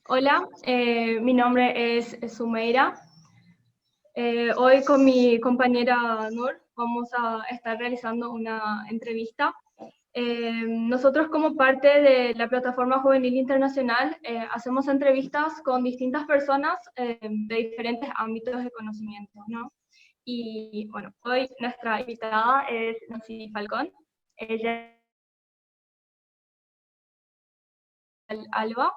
Hola, mi nombre es Sumeira. Hoy con mi compañera Nur vamos a estar realizando una entrevista. Nosotros como parte de la Plataforma Juvenil Internacional hacemos entrevistas con distintas personas de diferentes ámbitos de conocimiento, ¿no? Y bueno, hoy nuestra invitada es Nancy Falcón. Ella es Alba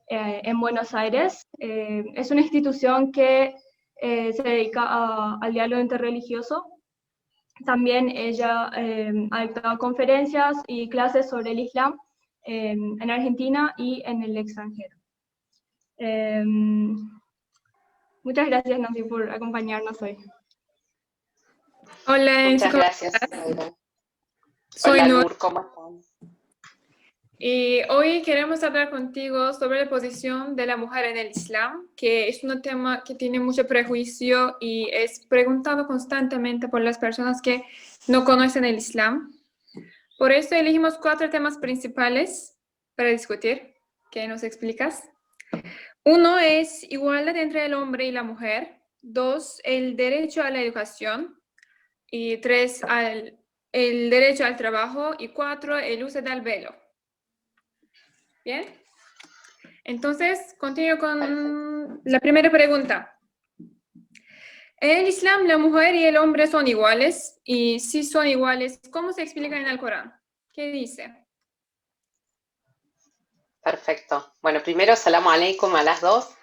en Buenos Aires. Es una institución que se dedica al diálogo interreligioso. También ella ha dictado conferencias y clases sobre el Islam en Argentina y en el extranjero. Eh, Muchas gracias, Nancy, por acompañarnos hoy. Hola, Enzi, Muchas ¿cómo gracias, estás? Mayra. Soy Hola, Nur Nur, ¿cómo están? y hoy queremos hablar contigo sobre la posición de la mujer en el Islam, que es un tema que tiene mucho prejuicio y es preguntado constantemente por las personas que no conocen el Islam. Por eso elegimos 4 temas principales para discutir. ¿Qué nos explicas? 1 es igualdad entre el hombre y la mujer. 2, el derecho a la educación. Y 3, el derecho al trabajo. Y 4, el uso del velo. Bien, entonces continúo Perfecto. con la primera pregunta. En el Islam, la mujer y el hombre son iguales, y si son iguales, ¿cómo se explica en el Corán? ¿Qué dice? Perfecto. Bueno, primero, salamu alaikum a las dos,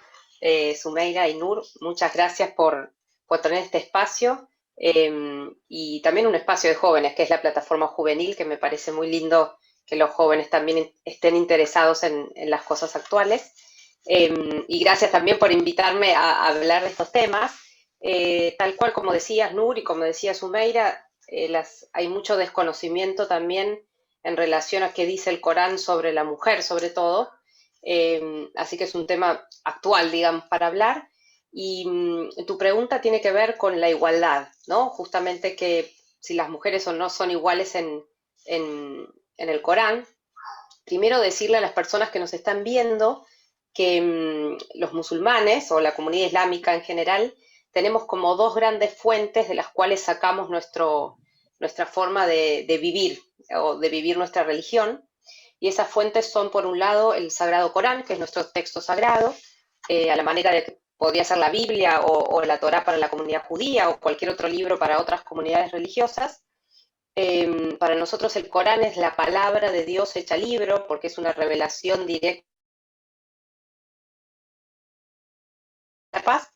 Sumeira y Nur. Muchas gracias por tener este espacio y también un espacio de jóvenes, que es la plataforma juvenil, que me parece muy lindo que los jóvenes también estén interesados en las cosas actuales. Y gracias también por invitarme a hablar de estos temas. Tal cual como decías, Nur, y como decía Sumeira, hay mucho desconocimiento también en relación a qué dice el Corán sobre la mujer, sobre todo. Así que es un tema actual, digamos, para hablar. Y tu pregunta tiene que ver con la igualdad, ¿no? Justamente que si las mujeres o no son iguales en el Corán. Primero decirle a las personas que nos están viendo que los musulmanes o la comunidad islámica en general tenemos como dos grandes fuentes de las cuales sacamos nuestra forma de vivir o de vivir nuestra religión. Y esas fuentes son, por un lado, el Sagrado Corán, que es nuestro texto sagrado, a la manera de que podría ser la Biblia o la Torá para la comunidad judía o cualquier otro libro para otras comunidades religiosas. Para nosotros el Corán es la palabra de Dios hecha libro, porque es una revelación directa de la paz.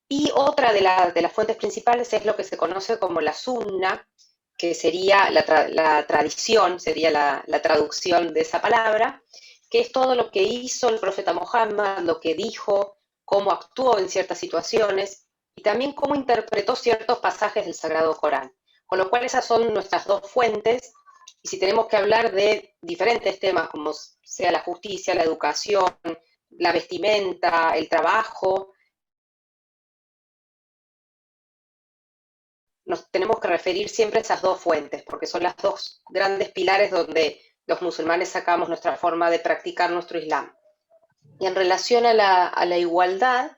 Y otra de las fuentes principales es lo que se conoce como la Sunna, que sería la tradición, sería la traducción de esa palabra, que es todo lo que hizo el profeta Muhammad, lo que dijo, cómo actuó en ciertas situaciones y también cómo interpretó ciertos pasajes del Sagrado Corán. Con lo cual esas son nuestras dos fuentes, y si tenemos que hablar de diferentes temas como sea la justicia, la educación, la vestimenta, el trabajo, nos tenemos que referir siempre a esas dos fuentes, porque son las dos grandes pilares donde los musulmanes sacamos nuestra forma de practicar nuestro Islam. Y en relación a la igualdad,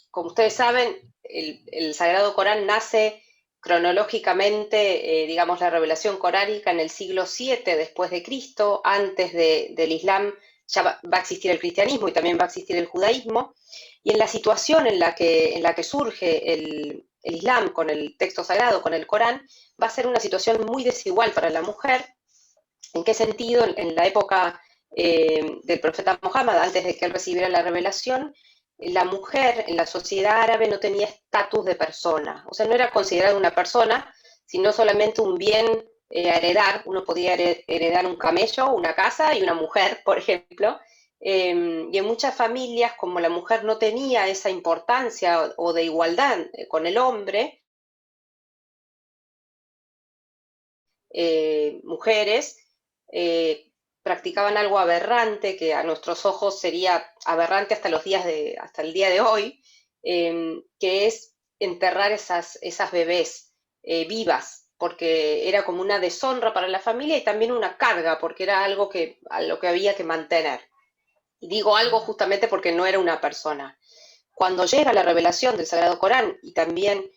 como ustedes saben, el Sagrado Corán nace cronológicamente, digamos, la revelación coránica en el siglo VII después de Cristo. Antes del Islam ya va a existir el cristianismo y también va a existir el judaísmo. Y en la situación en la que surge el Islam con el texto sagrado, con el Corán, va a ser una situación muy desigual para la mujer. ¿En qué sentido? En la época del profeta Muhammad, antes de que él recibiera la revelación, la mujer en la sociedad árabe no tenía estatus de persona, o sea, no era considerada una persona, sino solamente un bien a heredar. Uno podía heredar un camello, una casa y una mujer, por ejemplo. Y en muchas familias, como la mujer no tenía esa importancia o de igualdad con el hombre, mujeres practicaban algo aberrante, que a nuestros ojos sería aberrante hasta el día de hoy, que es enterrar esas bebés vivas, porque era como una deshonra para la familia y también una carga, porque era algo a lo que había que mantener. Y digo algo justamente porque no era una persona. Cuando llega la revelación del Sagrado Corán y también,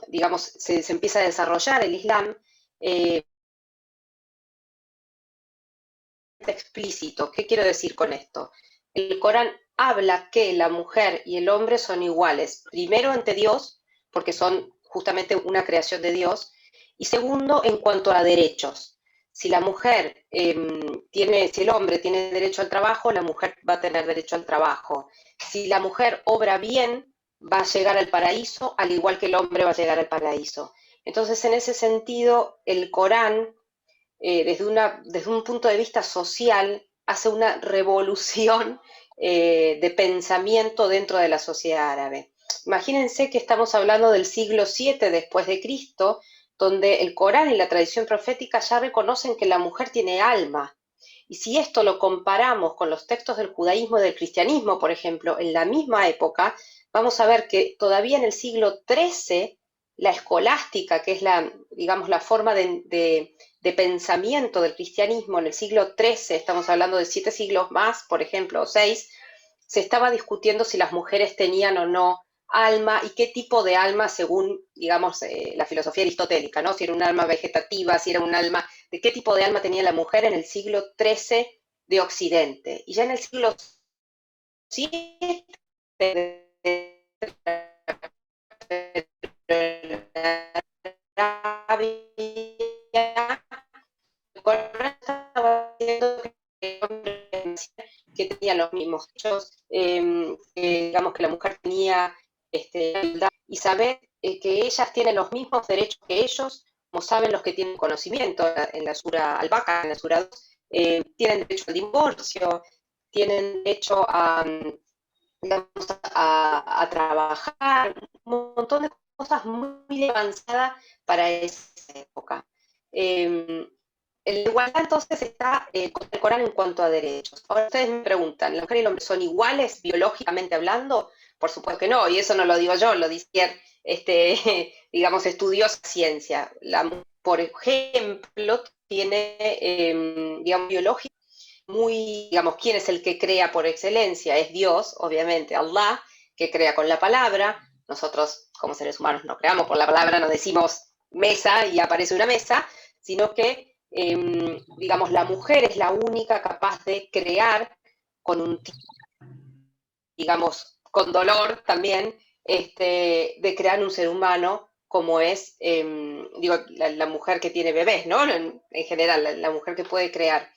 digamos, se empieza a desarrollar el Islam, eh, explícito. ¿Qué quiero decir con esto? El Corán habla que la mujer y el hombre son iguales, primero ante Dios, porque son justamente una creación de Dios, y segundo, en cuanto a derechos. Si la mujer si el hombre tiene derecho al trabajo, la mujer va a tener derecho al trabajo. Si la mujer obra bien, va a llegar al paraíso, al igual que el hombre va a llegar al paraíso. Entonces, en ese sentido, el Corán desde un punto de vista social, hace una revolución de pensamiento dentro de la sociedad árabe. Imagínense que estamos hablando del siglo VII después de Cristo, donde el Corán y la tradición profética ya reconocen que la mujer tiene alma. Y si esto lo comparamos con los textos del judaísmo y del cristianismo, por ejemplo, en la misma época, vamos a ver que todavía en el siglo XIII, la escolástica, que es digamos, la forma de pensamiento del cristianismo en el siglo XIII, estamos hablando de 7 siglos más, por ejemplo, o 6, se estaba discutiendo si las mujeres tenían o no alma y qué tipo de alma según, digamos, la filosofía aristotélica, ¿no? Si era un alma vegetativa, si era un alma, de qué tipo de alma tenía la mujer en el siglo XIII de Occidente. Y ya en el siglo VII, estaba diciendo que tenía los mismos hechos, digamos que la mujer tenía igualdad, y saber que ellas tienen los mismos derechos que ellos, como saben los que tienen conocimiento en la Sura Al-Baqarah, en la Sura 2, tienen derecho al divorcio, tienen derecho digamos, a trabajar, un montón de cosas muy avanzadas para esa época. Eh, la igualdad entonces está con el Corán en cuanto a derechos. Ahora ustedes me preguntan, ¿la mujer y el hombre son iguales biológicamente hablando? Por supuesto que no, y eso no lo digo yo, lo dice, digamos, estudiosa ciencia. Por ejemplo, tiene, digamos, biológica muy, digamos, ¿quién es el que crea por excelencia? Es Dios, obviamente, Allah, que crea con la palabra. Nosotros, como seres humanos, no creamos por la palabra, no decimos mesa y aparece una mesa, sino que, digamos, la mujer es la única capaz de crear con un, digamos, con dolor también, de crear un ser humano como es, digo, la mujer que tiene bebés, ¿no? En general, la mujer que puede crear,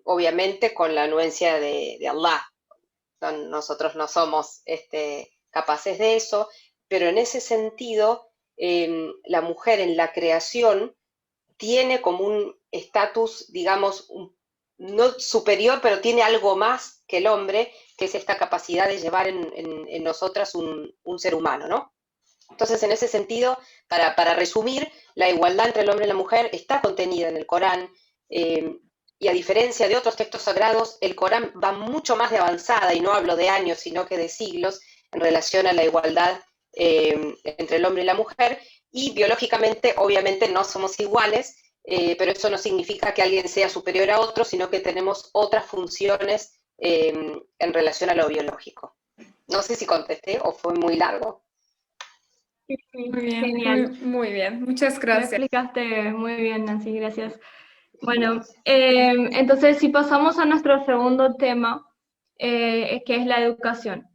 obviamente con la anuencia de Allah. Nosotros no somos capaces de eso, pero en ese sentido, la mujer en la creación tiene como un estatus, digamos, no superior, pero tiene algo más que el hombre, que es esta capacidad de llevar en nosotras un ser humano, ¿no? Entonces, en ese sentido, para resumir, la igualdad entre el hombre y la mujer está contenida en el Corán, y a diferencia de otros textos sagrados, el Corán va mucho más de avanzada, y no hablo de años, sino que de siglos, en relación a la igualdad entre el hombre y la mujer, y biológicamente, obviamente, no somos iguales, pero eso no significa que alguien sea superior a otro, sino que tenemos otras funciones en relación a lo biológico. No sé si contesté o fue muy largo. Sí, Muy bien, genial. muy bien. Muchas Lo gracias. explicaste muy bien, Nancy, gracias. Bueno, entonces si pasamos a nuestro segundo tema, que es la educación.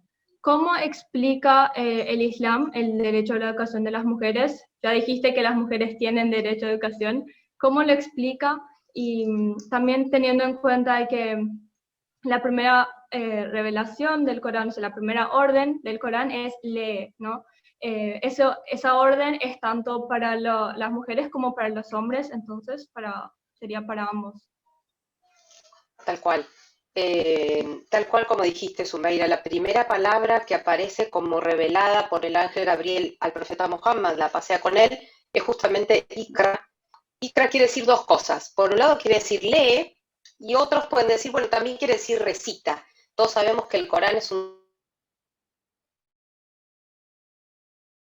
¿Cómo explica el Islam el derecho a la educación de las mujeres? Ya dijiste que las mujeres tienen derecho a educación. ¿Cómo lo explica? Y también teniendo en cuenta de que la primera revelación del Corán, o sea, la primera orden del Corán es lee, ¿no? Esa orden es tanto para las mujeres como para los hombres, entonces sería para ambos. Tal cual. Tal cual como dijiste, Sumeira, la primera palabra que aparece como revelada por el ángel Gabriel al profeta Muhammad, la pasea con él, es justamente Ikra. Ikra quiere decir dos cosas. Por un lado quiere decir lee, y otros pueden decir, bueno, también quiere decir recita. Todos sabemos que el Corán es una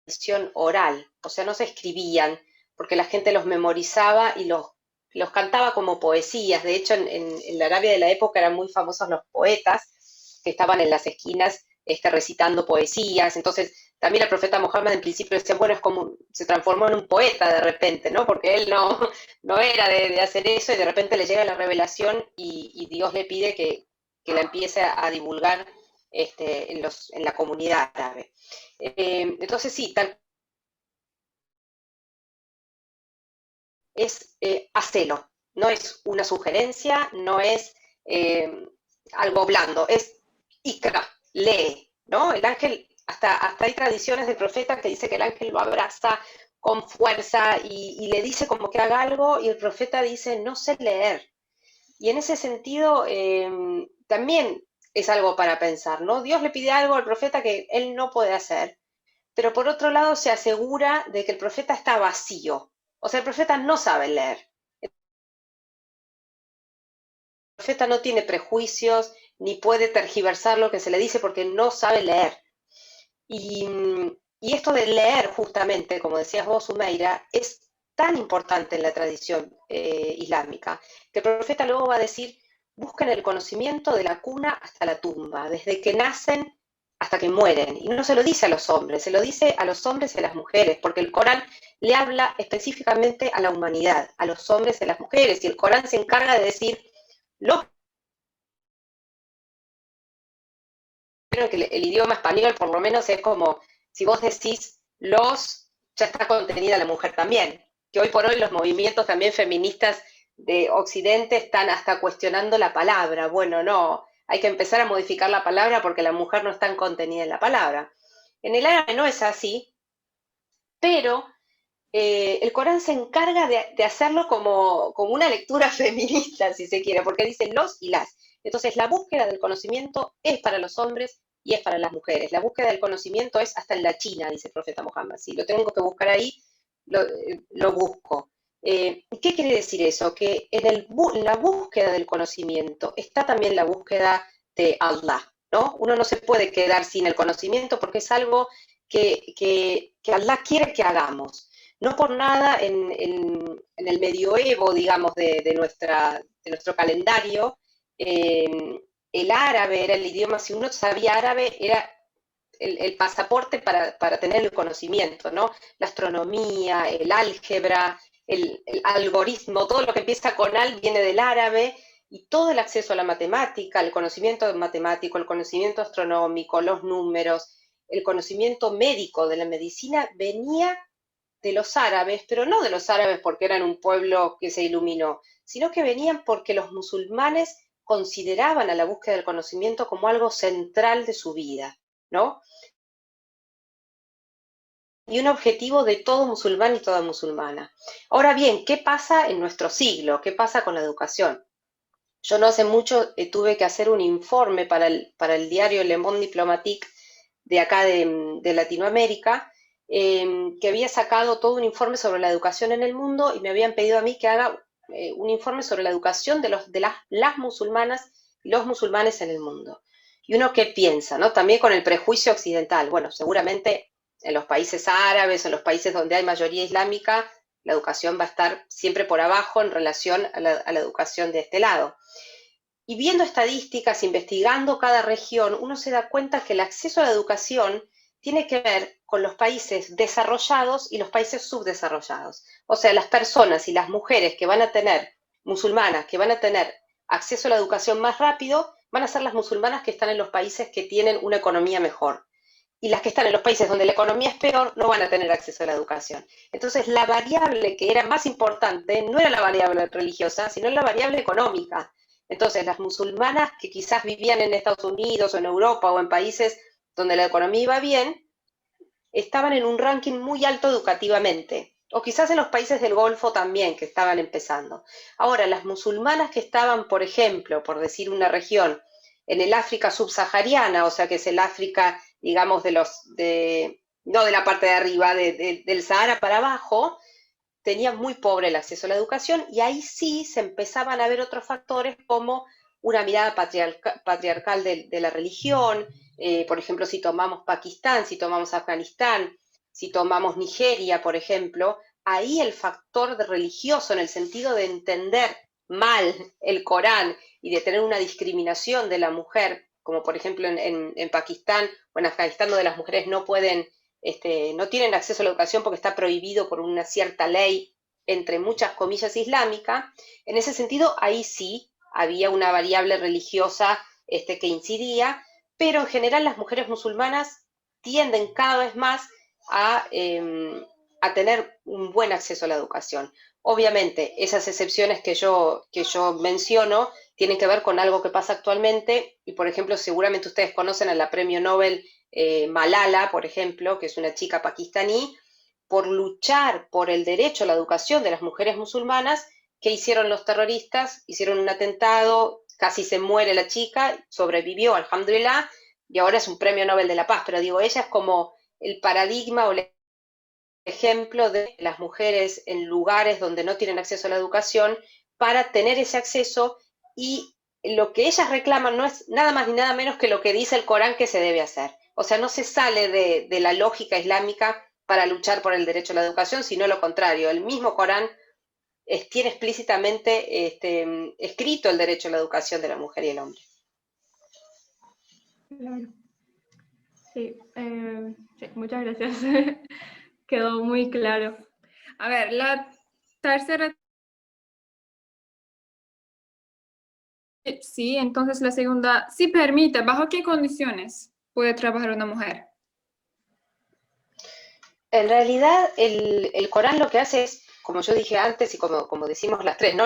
tradición oral, o sea, no se escribían, porque la gente los memorizaba y los los cantaba como poesías. De hecho, en la Arabia de la época eran muy famosos los poetas que estaban en las esquinas recitando poesías. Entonces, también el profeta Muhammad en principio decía, bueno, es como, se transformó en un poeta de repente, ¿no? Porque él no era de hacer eso y de repente le llega la revelación y Dios le pide que la empiece a divulgar en la comunidad árabe. Entonces, sí, tal es hacelo, no es una sugerencia, no es eh, algo blando, es ikra, lee, ¿no? El ángel, hasta hay tradiciones del profeta que dice que el ángel lo abraza con fuerza y le dice como que haga algo y el profeta dice, no sé leer. Y en ese sentido también es algo para pensar, ¿no? Dios le pide algo al profeta que él no puede hacer, pero por otro lado se asegura de que el profeta está vacío, o sea, el profeta no sabe leer. Profeta no tiene prejuicios ni puede tergiversar lo que se le dice porque no sabe leer. Y, y esto de leer, justamente, como decías vos, Sumeira, es tan importante en la tradición islámica, que el profeta luego va a decir, busquen el conocimiento de la cuna hasta la tumba, desde que nacen hasta que mueren. Y no se lo dice a los hombres, se lo dice a los hombres y a las mujeres, porque el Corán le habla específicamente a la humanidad, a los hombres y a las mujeres, y el Corán se encarga de decir, lo creo que el idioma español por lo menos es como, si vos decís los, ya está contenida la mujer también, que hoy por hoy los movimientos también feministas de Occidente están hasta cuestionando la palabra. Bueno, no, hay que empezar a modificar la palabra porque la mujer no está contenida en la palabra. En el árabe no es así, pero el Corán se encarga de hacerlo como una lectura feminista, si se quiere, porque dice los y las. Entonces, la búsqueda del conocimiento es para los hombres y es para las mujeres. La búsqueda del conocimiento es hasta en la China, dice el profeta Muhammad. Si lo tengo que buscar ahí, lo busco. ¿Qué quiere decir eso? Que en la búsqueda del conocimiento está también la búsqueda de Allah, ¿no? Uno no se puede quedar sin el conocimiento porque es algo que Allah quiere que hagamos. No por nada en el medioevo, digamos, de nuestro calendario, el árabe era el idioma, si uno sabía árabe, era el pasaporte para tener el conocimiento, ¿no? La astronomía, el álgebra, el algoritmo, todo lo que empieza con al viene del árabe, y todo el acceso a la matemática, el conocimiento matemático, el conocimiento astronómico, los números, el conocimiento médico de la medicina venía de los árabes, pero no de los árabes porque eran un pueblo que se iluminó, sino que venían porque los musulmanes consideraban a la búsqueda del conocimiento como algo central de su vida, ¿no? Y un objetivo de todo musulmán y toda musulmana. Ahora bien, ¿qué pasa en nuestro siglo? ¿Qué pasa con la educación? Yo no hace mucho tuve que hacer un informe para el diario Le Monde Diplomatique de acá de Latinoamérica, que había sacado todo un informe sobre la educación en el mundo y me habían pedido a mí que haga un informe sobre la educación de las musulmanas y los musulmanes en el mundo. Y uno qué piensa, ¿no? También con el prejuicio occidental. Bueno, seguramente en los países árabes, en los países donde hay mayoría islámica, la educación va a estar siempre por abajo en relación a la educación de este lado. Y viendo estadísticas, investigando cada región, uno se da cuenta que el acceso a la educación tiene que ver con los países desarrollados y los países subdesarrollados. O sea, las personas y las mujeres que van a tener, musulmanas, que van a tener acceso a la educación más rápido, van a ser las musulmanas que están en los países que tienen una economía mejor. Y las que están en los países donde la economía es peor no van a tener acceso a la educación. Entonces, la variable que era más importante no era la variable religiosa, sino la variable económica. Entonces, las musulmanas que quizás vivían en Estados Unidos o en Europa o en países donde la economía iba bien, estaban en un ranking muy alto educativamente. O quizás en los países del Golfo también, que estaban empezando. Ahora, las musulmanas que estaban, por ejemplo, por decir una región, en el África subsahariana, o sea que es el África, digamos, no de la parte de arriba, del Sahara para abajo, tenían muy pobre el acceso a la educación y ahí sí se empezaban a ver otros factores como una mirada patriarcal de la religión, por ejemplo, si tomamos Pakistán, si tomamos Afganistán, si tomamos Nigeria, por ejemplo, ahí el factor religioso, en el sentido de entender mal el Corán y de tener una discriminación de la mujer, como por ejemplo en Pakistán o en Afganistán, donde las mujeres no pueden, no tienen acceso a la educación porque está prohibido por una cierta ley, entre muchas comillas, islámica. En ese sentido, ahí sí había una variable religiosa que incidía, pero en general las mujeres musulmanas tienden cada vez más a, a tener un buen acceso a la educación. Obviamente, esas excepciones que yo menciono tienen que ver con algo que pasa actualmente, y por ejemplo, seguramente ustedes conocen a la premio Nobel Malala, por ejemplo, que es una chica pakistaní, por luchar por el derecho a la educación de las mujeres musulmanas. ¿Qué hicieron los terroristas? Hicieron un atentado, casi se muere la chica, sobrevivió, alhamdulillah, y ahora es un premio Nobel de la Paz, pero digo, ella es como el paradigma o el ejemplo de las mujeres en lugares donde no tienen acceso a la educación para tener ese acceso, y lo que ellas reclaman no es nada más ni nada menos que lo que dice el Corán que se debe hacer. O sea, no se sale de la lógica islámica para luchar por el derecho a la educación, sino lo contrario. El mismo Corán tiene explícitamente escrito el derecho a la educación de la mujer y el hombre. Claro. Sí, sí, muchas gracias. Quedó muy claro. A ver, la tercera. Sí, entonces la segunda, sí permite, ¿bajo qué condiciones puede trabajar una mujer? En realidad, el Corán lo que hace es, como yo dije antes y como decimos las tres, ¿no?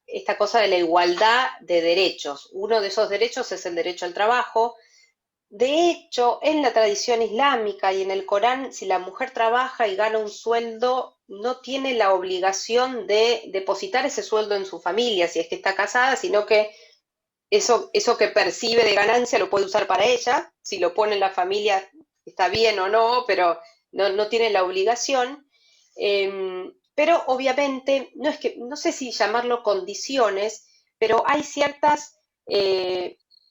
Esta cosa de la igualdad de derechos. Uno de esos derechos es el derecho al trabajo. De hecho, en la tradición islámica y en el Corán, si la mujer trabaja y gana un sueldo, no tiene la obligación de depositar ese sueldo en su familia, si es que está casada, sino que eso que percibe de ganancia lo puede usar para ella. Si lo pone en la familia está bien o no, pero no tiene la obligación. Pero obviamente, no sé si llamarlo condiciones, pero hay ciertas,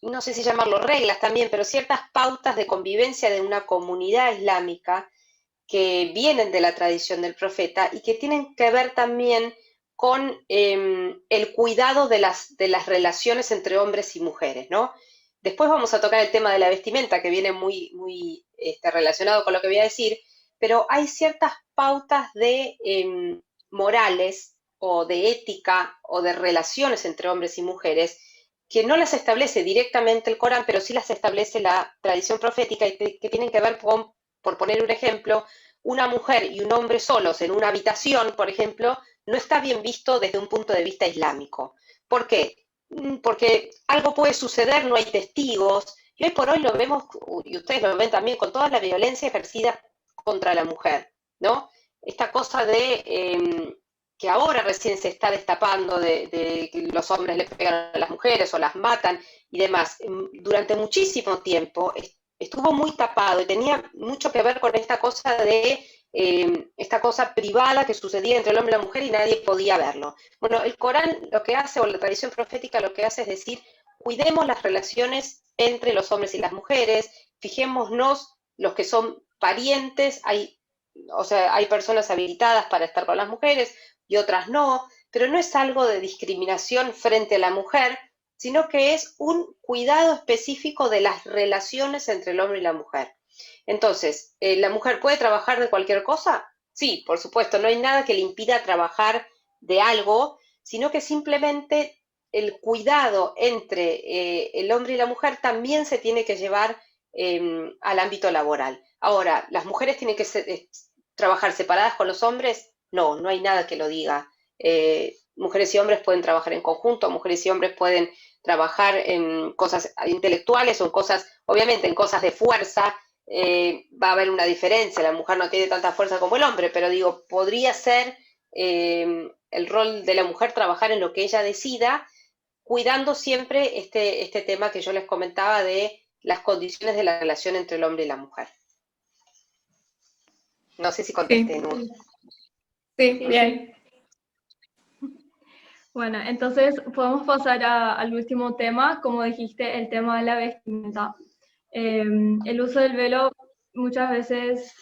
no sé si llamarlo reglas también, pero ciertas pautas de convivencia de una comunidad islámica que vienen de la tradición del profeta y que tienen que ver también con el cuidado de las relaciones entre hombres y mujeres, ¿no? Después vamos a tocar el tema de la vestimenta, que viene muy relacionado con lo que voy a decir, pero hay ciertas pautas de morales o de ética o de relaciones entre hombres y mujeres que no las establece directamente el Corán, pero sí las establece la tradición profética, y que tienen que ver con, por poner un ejemplo, una mujer y un hombre solos en una habitación, por ejemplo, no está bien visto desde un punto de vista islámico. ¿Por qué? Porque algo puede suceder, no hay testigos, y hoy por hoy lo vemos, y ustedes lo ven también, con toda la violencia ejercida contra la mujer, ¿no? Esta cosa de que ahora recién se está destapando de que los hombres le pegan a las mujeres o las matan y demás. Durante muchísimo tiempo estuvo muy tapado y tenía mucho que ver con esta cosa de esta cosa privada que sucedía entre el hombre y la mujer y nadie podía verlo. Bueno, el Corán lo que hace, o la tradición profética lo que hace, es decir, cuidemos las relaciones entre los hombres y las mujeres, fijémonos los que son parientes, o sea, hay personas habilitadas para estar con las mujeres y otras no, pero no es algo de discriminación frente a la mujer, sino que es un cuidado específico de las relaciones entre el hombre y la mujer. Entonces, ¿la mujer puede trabajar de cualquier cosa? Sí, por supuesto, no hay nada que le impida trabajar de algo, sino que simplemente el cuidado entre el hombre y la mujer también se tiene que llevar al ámbito laboral. Ahora, ¿las mujeres tienen que trabajar separadas con los hombres? No, no hay nada que lo diga. Mujeres y hombres pueden trabajar en conjunto, mujeres y hombres pueden trabajar en cosas intelectuales o en cosas, obviamente en cosas de fuerza. Va a haber una diferencia, la mujer no tiene tanta fuerza como el hombre, pero digo, podría ser el rol de la mujer trabajar en lo que ella decida, cuidando siempre este tema que yo les comentaba de las condiciones de la relación entre el hombre y la mujer. No sé si contesté, Sí. Nur. Sí, bien. Bueno, entonces podemos pasar al último tema, como dijiste, el tema de la vestimenta. El uso del velo muchas veces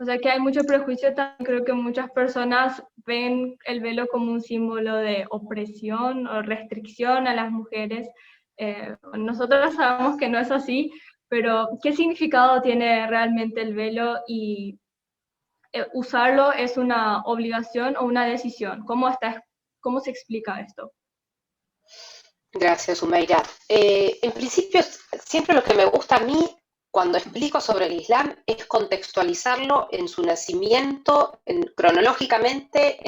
O sea que hay mucho prejuicio, también creo que muchas personas ven el velo como un símbolo de opresión o restricción a las mujeres. Nosotros sabemos que no es así, pero ¿qué significado tiene realmente el velo y usarlo es una obligación o una decisión? ¿Cómo se explica esto? Gracias, Humeira. En principio, siempre lo que me gusta a mí cuando explico sobre el Islam es contextualizarlo en su nacimiento, cronológicamente,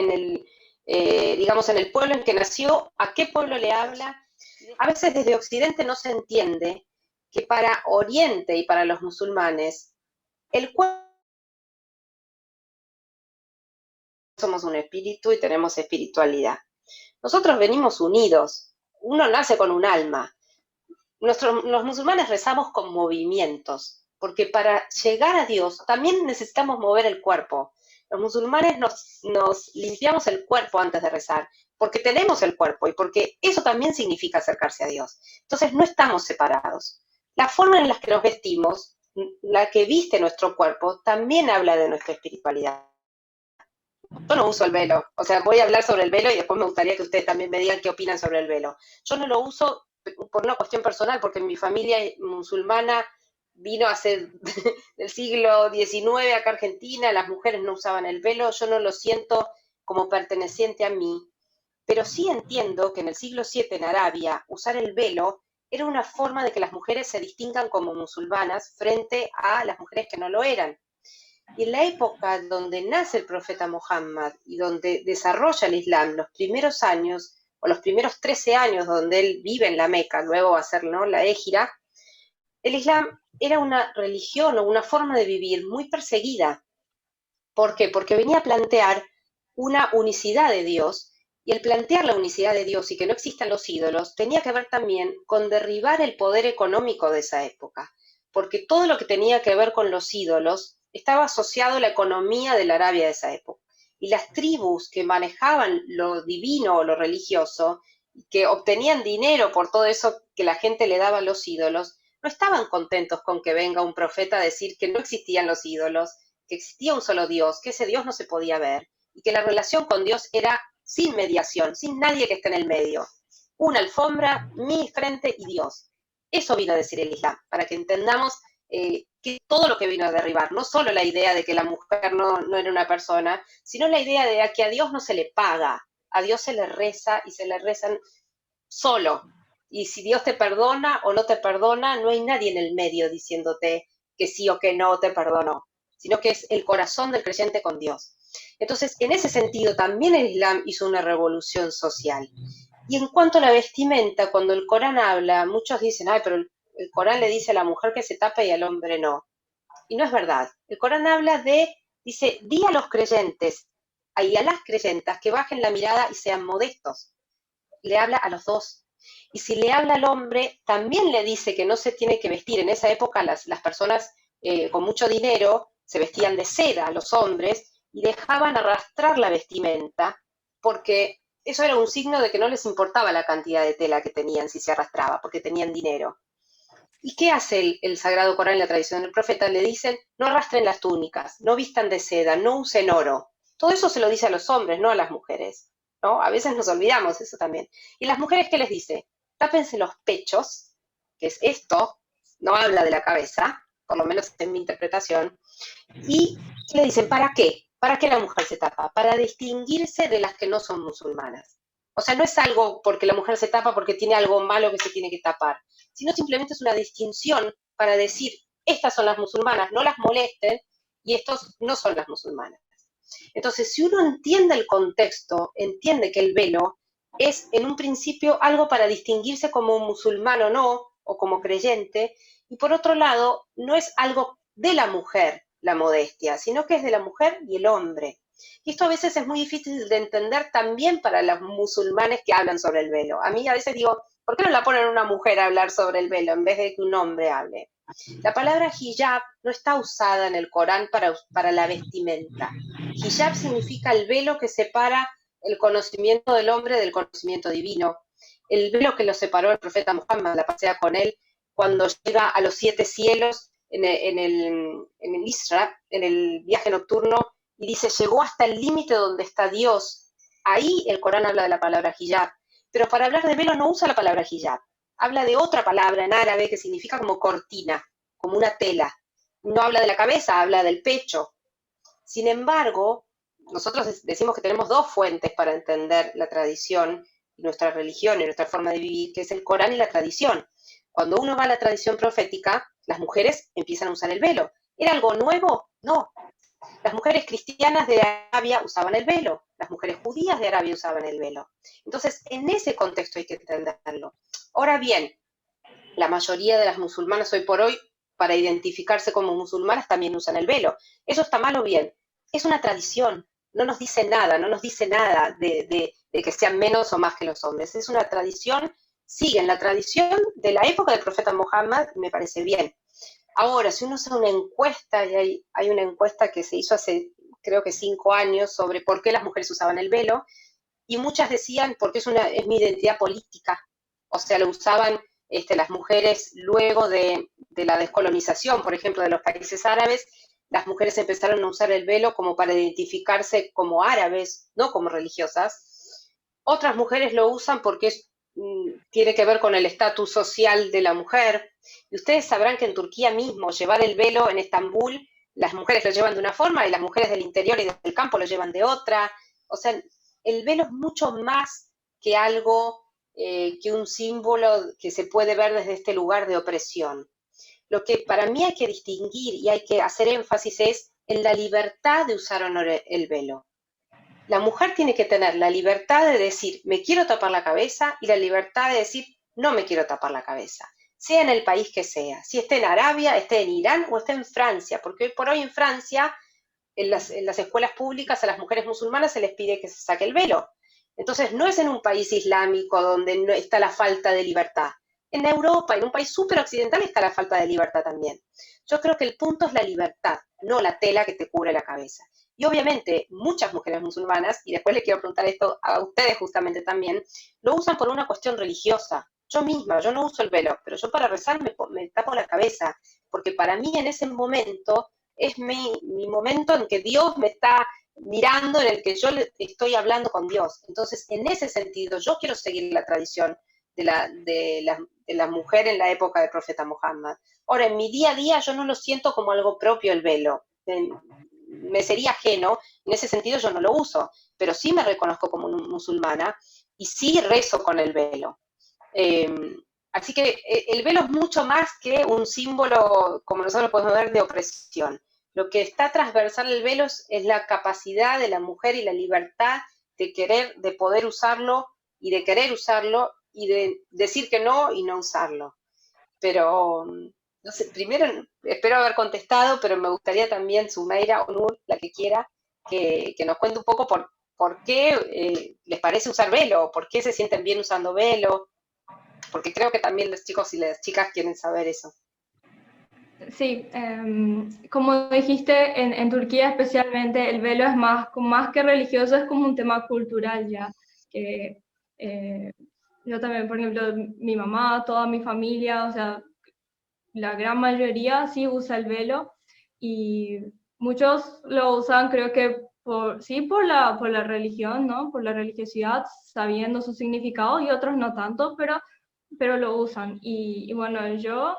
digamos, en el pueblo en que nació, a qué pueblo le habla. A veces desde Occidente no se entiende que para Oriente y para los musulmanes, el cuerpo somos un espíritu y tenemos espiritualidad. Nosotros venimos unidos, uno nace con un alma. Los musulmanes rezamos con movimientos, porque para llegar a Dios también necesitamos mover el cuerpo. Los musulmanes nos limpiamos el cuerpo antes de rezar, porque tenemos el cuerpo y porque eso también significa acercarse a Dios. Entonces no estamos separados. La forma en la que nos vestimos, la que viste nuestro cuerpo, también habla de nuestra espiritualidad. Yo no uso el velo, o sea, voy a hablar sobre el velo y después me gustaría que ustedes también me digan qué opinan sobre el velo. Yo no lo uso por una cuestión personal, porque mi familia musulmana vino hace del siglo XIX acá a Argentina, las mujeres no usaban el velo, yo no lo siento como perteneciente a mí, pero sí entiendo que en el siglo VII en Arabia usar el velo era una forma de que las mujeres se distingan como musulmanas frente a las mujeres que no lo eran. Y en la época donde nace el profeta Muhammad y donde desarrolla el Islam, los primeros años, o los primeros 13 años donde él vive en la Meca, luego va a hacer, ¿no?, la Égira, el Islam era una religión o una forma de vivir muy perseguida. ¿Por qué? Porque venía a plantear una unicidad de Dios, y el plantear la unicidad de Dios y que no existan los ídolos tenía que ver también con derribar el poder económico de esa época, porque todo lo que tenía que ver con los ídolos estaba asociado a la economía de la Arabia de esa época. Y las tribus que manejaban lo divino o lo religioso, que obtenían dinero por todo eso que la gente le daba a los ídolos, no estaban contentos con que venga un profeta a decir que no existían los ídolos, que existía un solo Dios, que ese Dios no se podía ver, y que la relación con Dios era sin mediación, sin nadie que esté en el medio. Una alfombra, mi frente y Dios. Eso vino a decir el Islam, para que entendamos que todo lo que vino a derribar, no solo la idea de que la mujer no era una persona, sino la idea de que a Dios no se le paga, a Dios se le reza y se le rezan solo. Y si Dios te perdona o no te perdona, no hay nadie en el medio diciéndote que sí o que no te perdonó, sino que es el corazón del creyente con Dios. Entonces, en ese sentido, también el Islam hizo una revolución social. Y en cuanto a la vestimenta, cuando el Corán habla, muchos dicen, ay, pero el Corán le dice a la mujer que se tapa y al hombre no. Y no es verdad. El Corán dice, di a los creyentes y a las creyentas que bajen la mirada y sean modestos. Le habla a los dos. Y si le habla al hombre, también le dice que no se tiene que vestir. En esa época las personas con mucho dinero se vestían de seda, los hombres, y dejaban arrastrar la vestimenta, porque eso era un signo de que no les importaba la cantidad de tela que tenían si se arrastraba, porque tenían dinero. ¿Y qué hace el Sagrado Corán en la tradición del profeta? Le dicen, no arrastren las túnicas, no vistan de seda, no usen oro. Todo eso se lo dice a los hombres, no a las mujeres, ¿no? A veces nos olvidamos eso también. ¿Y las mujeres qué les dice? Tápense los pechos, que es esto, no habla de la cabeza, por lo menos en mi interpretación. ¿Y qué le dicen? ¿Para qué? ¿Para qué la mujer se tapa? Para distinguirse de las que no son musulmanas. O sea, no es algo porque la mujer se tapa porque tiene algo malo que se tiene que tapar, sino simplemente es una distinción para decir, estas son las musulmanas, no las molesten, y estos no son las musulmanas. Entonces, si uno entiende el contexto, entiende que el velo es en un principio algo para distinguirse como musulmán o no, o como creyente, y por otro lado, no es algo de la mujer la modestia, sino que es de la mujer y el hombre. Y esto a veces es muy difícil de entender también para los musulmanes que hablan sobre el velo. A mí a veces digo, ¿por qué no la ponen una mujer a hablar sobre el velo en vez de que un hombre hable? La palabra hijab no está usada en el Corán para la vestimenta. Hijab significa el velo que separa el conocimiento del hombre del conocimiento divino. El velo que lo separó el profeta Muhammad, la pasea con él, cuando llega a los 7 cielos, en el Isra, en el viaje nocturno, y dice, llegó hasta el límite donde está Dios. Ahí el Corán habla de la palabra hijab, pero para hablar de velo no usa la palabra hijab, habla de otra palabra en árabe que significa como cortina, como una tela. No habla de la cabeza, habla del pecho. Sin embargo, nosotros decimos que tenemos dos fuentes para entender la tradición, nuestra religión y nuestra forma de vivir, que es el Corán y la tradición. Cuando uno va a la tradición profética, las mujeres empiezan a usar el velo. ¿Era algo nuevo? No. Las mujeres cristianas de Arabia usaban el velo, las mujeres judías de Arabia usaban el velo. Entonces, en ese contexto hay que entenderlo. Ahora bien, la mayoría de las musulmanas hoy por hoy, para identificarse como musulmanas, también usan el velo. ¿Eso está mal o bien? Es una tradición, no nos dice nada, no nos dice nada de que sean menos o más que los hombres. Es una tradición, siguen la tradición de la época del profeta Muhammad, me parece bien. Ahora, si uno hace una encuesta, y hay una encuesta que se hizo hace creo que 5 años sobre por qué las mujeres usaban el velo, y muchas decían porque es mi identidad política, o sea, lo usaban las mujeres luego de la descolonización, por ejemplo, de los países árabes, las mujeres empezaron a usar el velo como para identificarse como árabes, no como religiosas. Otras mujeres lo usan porque tiene que ver con el estatus social de la mujer. Y ustedes sabrán que en Turquía mismo, llevar el velo en Estambul, las mujeres lo llevan de una forma y las mujeres del interior y del campo lo llevan de otra. O sea, el velo es mucho más que algo, que un símbolo que se puede ver desde este lugar de opresión. Lo que para mí hay que distinguir y hay que hacer énfasis es en la libertad de usar o no el velo. La mujer tiene que tener la libertad de decir, me quiero tapar la cabeza, y la libertad de decir, no me quiero tapar la cabeza, sea en el país que sea, si esté en Arabia, esté en Irán o esté en Francia, porque hoy por hoy en Francia, en las escuelas públicas, a las mujeres musulmanas se les pide que se saque el velo. Entonces, no es en un país islámico donde no está la falta de libertad. En Europa, en un país súper occidental, está la falta de libertad también. Yo creo que el punto es la libertad, no la tela que te cubre la cabeza. Y obviamente muchas mujeres musulmanas, y después le quiero preguntar esto a ustedes justamente también, lo usan por una cuestión religiosa. Yo misma, yo no uso el velo, pero yo para rezar me tapo la cabeza, porque para mí en ese momento es mi momento en que Dios me está mirando, en el que yo estoy hablando con Dios. Entonces, en ese sentido, yo quiero seguir la tradición de la mujer en la época del profeta Muhammad. Ahora, en mi día a día yo no lo siento como algo propio el velo. Me sería ajeno, en ese sentido yo no lo uso, pero sí me reconozco como musulmana y sí rezo con el velo. Así que el velo es mucho más que un símbolo, como nosotros podemos ver, de opresión. Lo que está transversal el velo es la capacidad de la mujer y la libertad de querer, de poder usarlo y de querer usarlo y de decir que no y no usarlo. Pero, no sé, primero espero haber contestado, pero me gustaría también, Sumeira o Nur, la que quiera, que nos cuente un poco por qué les parece usar velo, por qué se sienten bien usando velo, porque creo que también los chicos y las chicas quieren saber eso. Sí, como dijiste, en Turquía especialmente el velo es más que religioso, es como un tema cultural ya, que yo también, por ejemplo, mi mamá, toda mi familia, o sea, la gran mayoría sí usa el velo y muchos lo usan, creo que por la religión, ¿no? Por la religiosidad, sabiendo su significado, y otros no tanto, pero lo usan. Y bueno, yo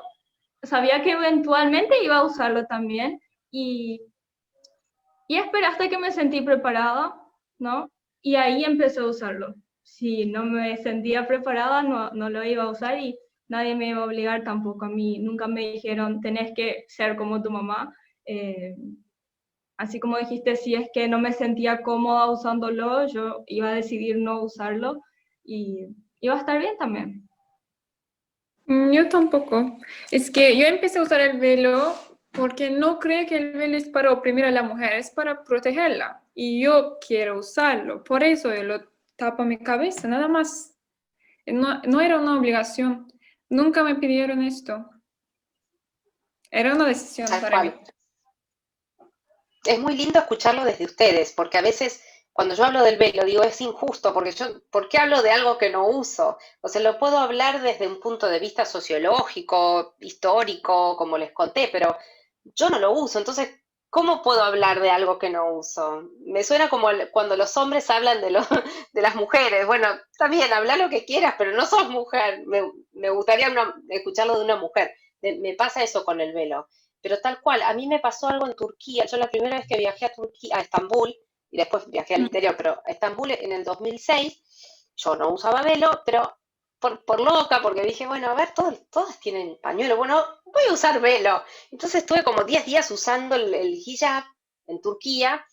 sabía que eventualmente iba a usarlo también y esperé hasta que me sentí preparada, ¿no? Y ahí empecé a usarlo. Si no me sentía preparada, no lo iba a usar y nadie me iba a obligar tampoco a mí. Nunca me dijeron, tenés que ser como tu mamá. Así como dijiste, si es que no me sentía cómoda usándolo, yo iba a decidir no usarlo y iba a estar bien también. Yo tampoco. Es que yo empecé a usar el velo porque no creo que el velo es para oprimir a la mujer, es para protegerla. Y yo quiero usarlo. Por eso yo lo tapo mi cabeza, nada más. No era una obligación. Nunca me pidieron esto. Era una decisión Tal para mí. cual. Es muy lindo escucharlo desde ustedes, porque a veces cuando yo hablo del velo, digo, es injusto, porque ¿por qué hablo de algo que no uso? O sea, lo puedo hablar desde un punto de vista sociológico, histórico, como les conté, pero yo no lo uso, entonces, ¿cómo puedo hablar de algo que no uso? Me suena como cuando los hombres hablan de las mujeres. Bueno, está bien, habla lo que quieras, pero no sos mujer. Me gustaría escucharlo de una mujer. Me pasa eso con el velo. Pero tal cual, a mí me pasó algo en Turquía. Yo la primera vez que viajé a Turquía, a Estambul, y después viajé al interior, pero a Estambul en el 2006, yo no usaba velo, pero por loca, porque dije, bueno, a ver, todas tienen pañuelo, bueno, voy a usar velo. Entonces estuve como 10 días usando el hijab en Turquía.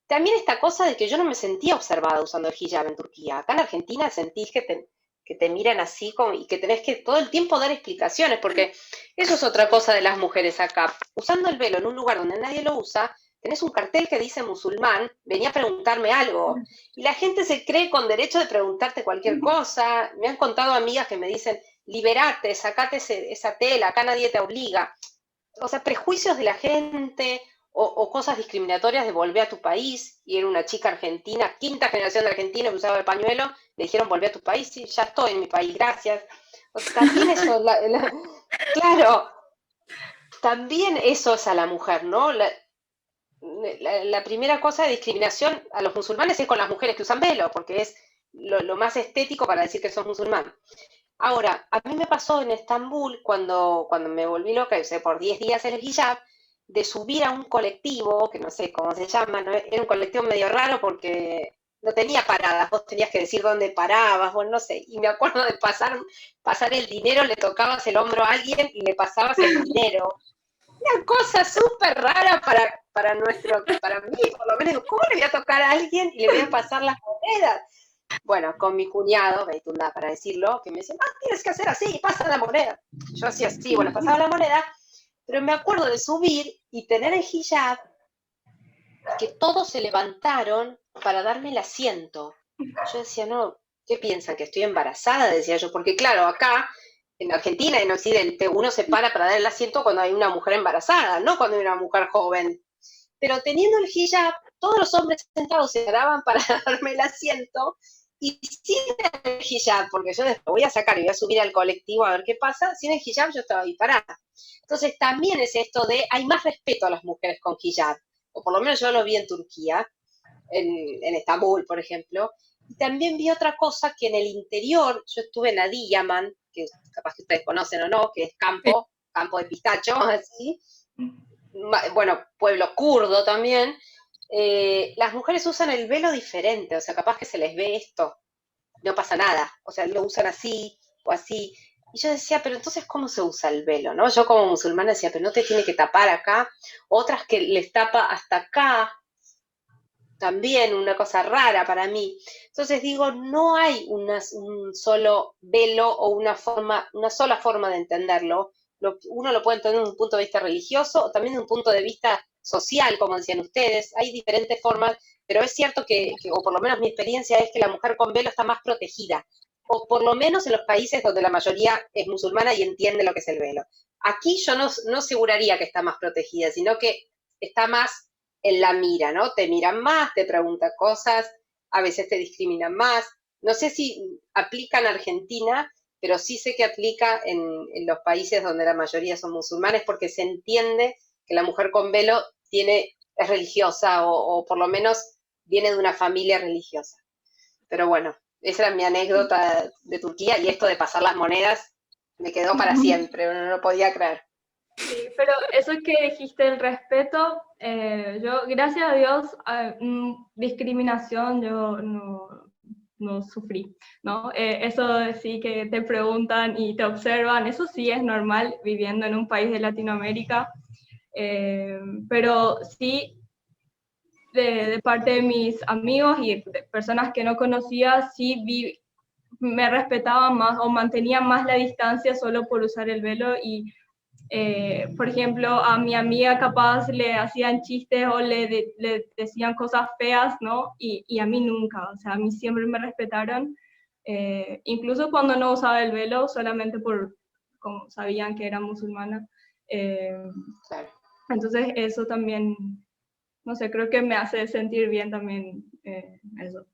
También esta cosa de que yo no me sentía observada usando el hijab en Turquía. Acá en Argentina sentís que te miran así y que tenés que todo el tiempo dar explicaciones, porque eso es otra cosa de las mujeres acá. Usando el velo en un lugar donde nadie lo usa, tenés un cartel que dice musulmán, venía a preguntarme algo. Y la gente se cree con derecho de preguntarte cualquier cosa. Me han contado amigas que me dicen, liberate, sacate esa tela, acá nadie te obliga. O sea, prejuicios de la gente o cosas discriminatorias de volver a tu país. Y era una chica argentina, quinta generación de argentina que usaba el pañuelo, le dijeron volver a tu país, sí, ya estoy en mi país, gracias. O sea, también eso, claro, también eso es a la mujer, ¿no? La primera cosa de discriminación a los musulmanes es con las mujeres que usan velo, porque es lo más estético para decir que sos musulmán. Ahora, a mí me pasó en Estambul, cuando me volví loca, usé por 10 días el hijab, de subir a un colectivo, que no sé cómo se llama, ¿no? Era un colectivo medio raro porque no tenía paradas, vos tenías que decir dónde parabas, bueno, no sé, y me acuerdo de pasar el dinero, le tocabas el hombro a alguien y le pasabas el dinero, una cosa súper rara para mí, por lo menos, ¿cómo le voy a tocar a alguien y le voy a pasar las monedas? Bueno, con mi cuñado, Beitunda, para decirlo, que me dice, ah, tienes que hacer así, pasa la moneda. Yo hacía así, bueno, pasaba la moneda, pero me acuerdo de subir y tener el hijab, que todos se levantaron para darme el asiento. Yo decía, no, ¿qué piensan? ¿Que estoy embarazada? Decía yo, porque claro, acá en Argentina, en Occidente, uno se para dar el asiento cuando hay una mujer embarazada, no cuando hay una mujer joven. Pero teniendo el hijab, todos los hombres sentados se paraban para darme el asiento y sin el hijab, porque yo después voy a sacar y voy a subir al colectivo a ver qué pasa, sin el hijab yo estaba ahí parada. Entonces también es esto de, hay más respeto a las mujeres con hijab, o por lo menos yo lo vi en Turquía, en Estambul, por ejemplo, y también vi otra cosa que en el interior, yo estuve en Adiyaman, que capaz que ustedes conocen o no, que es Sí. campo de pistacho, así, bueno, pueblo kurdo también, las mujeres usan el velo diferente, o sea, capaz que se les ve esto, no pasa nada, o sea, lo usan así o así. Y yo decía, pero entonces, ¿cómo se usa el velo? ¿No? Yo como musulmana decía, pero no te tiene que tapar acá, otras que les tapa hasta acá, también una cosa rara para mí. Entonces digo, no hay un solo velo o una sola forma de entenderlo. Uno lo puede entender desde un punto de vista religioso o también desde un punto de vista social, como decían ustedes. Hay diferentes formas, pero es cierto o por lo menos mi experiencia es que la mujer con velo está más protegida, o por lo menos en los países donde la mayoría es musulmana y entiende lo que es el velo. Aquí yo no aseguraría que está más protegida, sino que está más en la mira, ¿no? Te miran más, te preguntan cosas, a veces te discriminan más. No sé si aplica en Argentina, pero sí sé que aplica en los países donde la mayoría son musulmanes, porque se entiende que la mujer con velo es religiosa o por lo menos viene de una familia religiosa. Pero bueno, esa era mi anécdota de Turquía y esto de pasar las monedas me quedó para siempre, no lo podía creer. Sí, pero eso que dijiste, el respeto, yo, gracias a Dios, discriminación yo no sufrí, ¿no? Eso de sí que te preguntan y te observan, eso sí es normal viviendo en un país de Latinoamérica, pero sí de parte de mis amigos y de personas que no conocía, sí me respetaban más o mantenían más la distancia solo por usar el velo y por ejemplo, a mi amiga capaz le hacían chistes o le decían cosas feas, ¿no? Y a mí nunca, o sea, a mí siempre me respetaron, incluso cuando no usaba el velo, solamente como sabían que era musulmana. Eh, Claro. entonces eso también no sé, creo que me hace sentir bien también eso.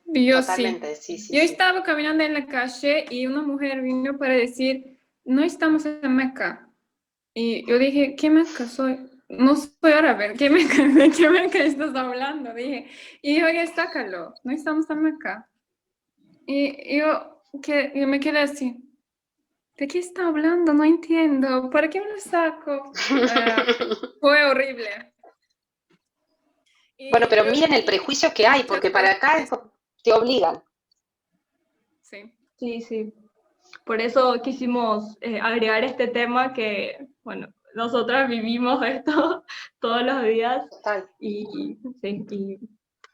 Yo Totalmente, sí. sí, Yo sí. estaba caminando en la calle y una mujer vino para decir, no estamos en Meca. Y yo dije, ¿qué Meca soy? No soy árabe, ¿qué Meca, ¿de qué Meca estás hablando? Dije, y yo, ya sácalo, no estamos en Meca. Y yo me quedé así, ¿de qué está hablando? No entiendo, ¿para qué me lo saco? Fue horrible. Bueno, pero miren el Y prejuicio que hay, muchas porque para acá veces, te obligan. sí. Sí, sí. Por eso quisimos agregar este tema que, bueno, nosotras vivimos esto todos los días Total. sí, y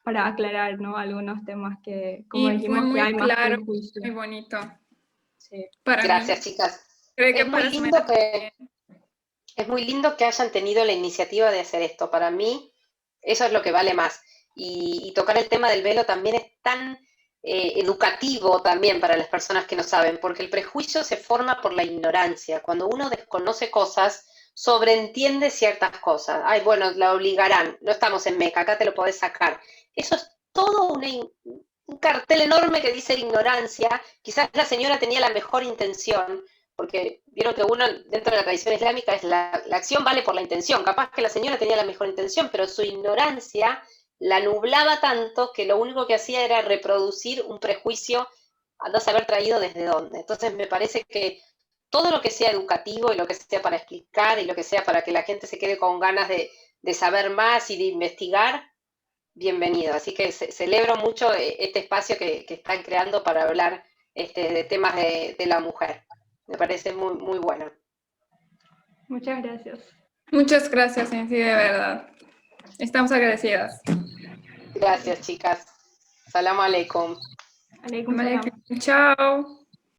para aclarar, ¿no? Algunos temas que, como Y fue dijimos, que hay muy más claro, prejuicio. muy bonito Sí. para Gracias, mí. chicas. Creo que Es muy para lindo Sumena que, también. es muy lindo que hayan tenido la iniciativa de hacer esto. Para mí, eso es lo que vale más. Y tocar el tema del velo también es tan educativo también para las personas que no saben, porque el prejuicio se forma por la ignorancia. Cuando uno desconoce cosas, sobreentiende ciertas cosas. Ay, bueno, la obligarán. No estamos en Meca, acá te lo podés sacar. Eso es todo un cartel enorme que dice ignorancia. Quizás la señora tenía la mejor intención, porque vieron que uno dentro de la tradición islámica es la acción vale por la intención. Capaz que la señora tenía la mejor intención, pero su ignorancia la nublaba tanto que lo único que hacía era reproducir un prejuicio a no saber traído desde dónde. Entonces me parece que todo lo que sea educativo y lo que sea para explicar y lo que sea para que la gente se quede con ganas de saber más y de investigar, bienvenido. Así que celebro mucho este espacio que están creando para hablar de temas de la mujer. Me parece muy, muy bueno. Muchas gracias. Muchas gracias, en sí, de verdad. Estamos agradecidas. Gracias, chicas. Salam aleikum. Alaikum Vale, salam. chao.